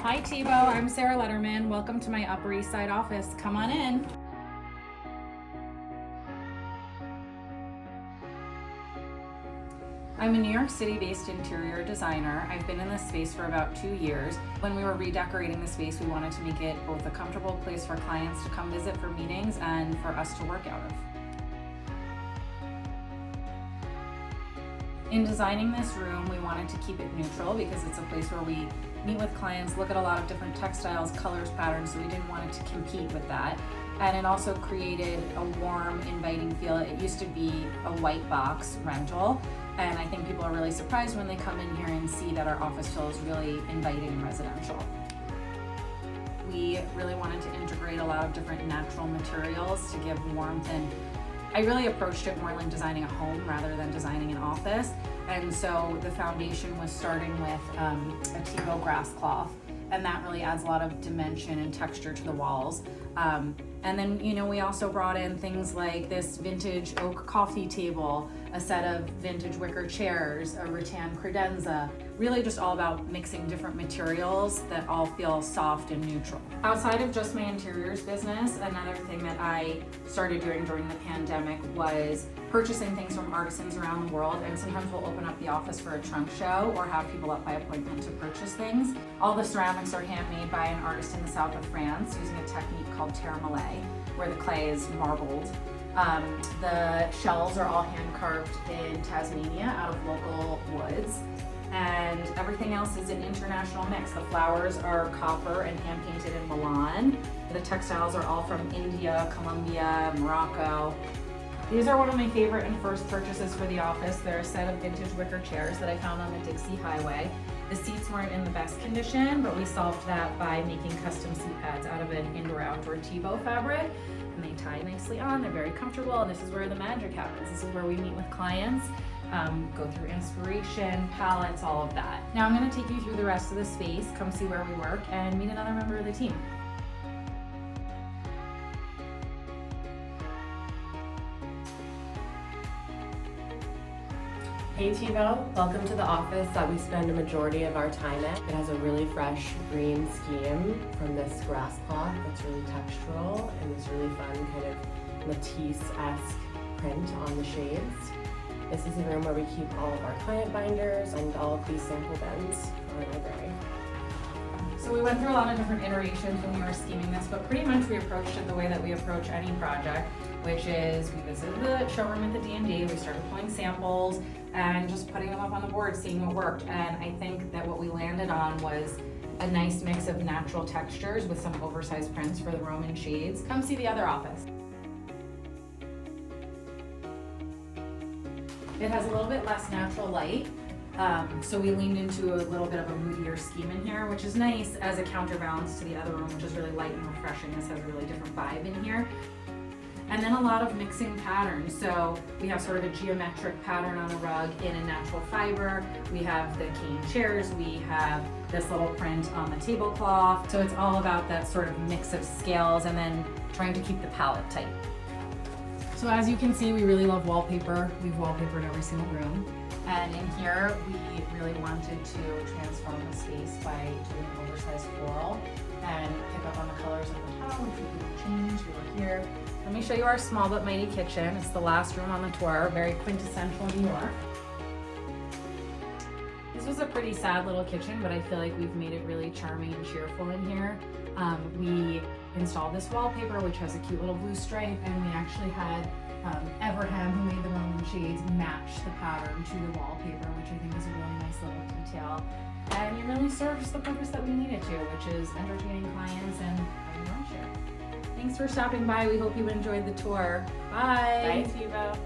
Hi Thibaut, I'm Sarah Lederman. Welcome to my Upper East Side office. Come on in. I'm a New York City-based interior designer. I've been in this space for about 2 years. When we were redecorating the space, we wanted to make it both a comfortable place for clients to come visit for meetings and for us to work out of. In designing this room, we wanted to keep it neutral because it's a place where we meet with clients, look at a lot of different textiles, colors, patterns, so we didn't want it to compete with that. And it also created a warm, inviting feel. It used to be a white box rental, and I think people are really surprised when they come in here and see that our office feels really inviting and residential. We really wanted to integrate a lot of different natural materials to give warmth, and I really approached it more like designing a home rather than designing an office. And so the foundation was starting with a Thibaut grass cloth, and that really adds a lot of dimension and texture to the walls. And then, we also brought in things like this vintage oak coffee table, a set of vintage wicker chairs, a rattan credenza, really just all about mixing different materials that all feel soft and neutral. Outside of just my interiors business, another thing that I started doing during the pandemic was purchasing things from artisans around the world, and sometimes we'll open up the office for a trunk show or have people up by appointment to purchase things. All the ceramics are handmade by an artist in the south of France using a technique called terre-malais, where the clay is marbled. The shells are all hand carved in Tasmania out of local woods, and everything else is an international mix. The flowers are copper and hand painted in Milan. The textiles are all from India, Colombia, Morocco. These are one of my favorite and first purchases for the office. They're a set of vintage wicker chairs that I found on the Dixie Highway. The seats weren't in the best condition, but we solved that by making custom seat pads out of an indoor-outdoor Thibaut fabric. And they tie nicely on, they're very comfortable, and this is where the magic happens. This is where we meet with clients, go through inspiration, palettes, all of that. Now I'm gonna take you through the rest of the space, come see where we work, and meet another member of the team. Hey Thibaut, welcome to the office that we spend a majority of our time in. It has a really fresh green scheme from this grass cloth that's really textural and this really fun kind of Matisse-esque print on the shades. This is a room where we keep all of our client binders and all of these sample bins for our library. So we went through a lot of different iterations when we were scheming this, but pretty much we approached it the way that we approach any project, which is we visited the showroom at the D&D, we started pulling samples and just putting them up on the board, seeing what worked. And I think that what we landed on was a nice mix of natural textures with some oversized prints for the Roman shades. Come see the other office. It has a little bit less natural light. So we leaned into a little bit of a moodier scheme in here, which is nice as a counterbalance to the other room, which is really light and refreshing. This has a really different vibe in here. And then a lot of mixing patterns. So we have sort of a geometric pattern on the rug in a natural fiber. We have the cane chairs. We have this little print on the tablecloth. So it's all about that sort of mix of scales and then trying to keep the palette tight. So as you can see, we really love wallpaper. We've wallpapered every single room. And in here, we really wanted to transform the space by doing oversized floral and pick up on the colors of the tile, which we could change. We were here. Let me show you our small but mighty kitchen. It's the last room on the tour, very quintessential New York. This was a pretty sad little kitchen, but I feel like we've made it really charming and cheerful in here. We installed this wallpaper, which has a cute little blue stripe, and we actually had Everham, who made the Roman shades, match the pattern to the wallpaper, which I think is a really nice little detail. And it really serves the purpose that we need it to, which is entertaining clients and having lunch here. Thanks for stopping by. We hope you enjoyed the tour. Bye. Bye Thibaut.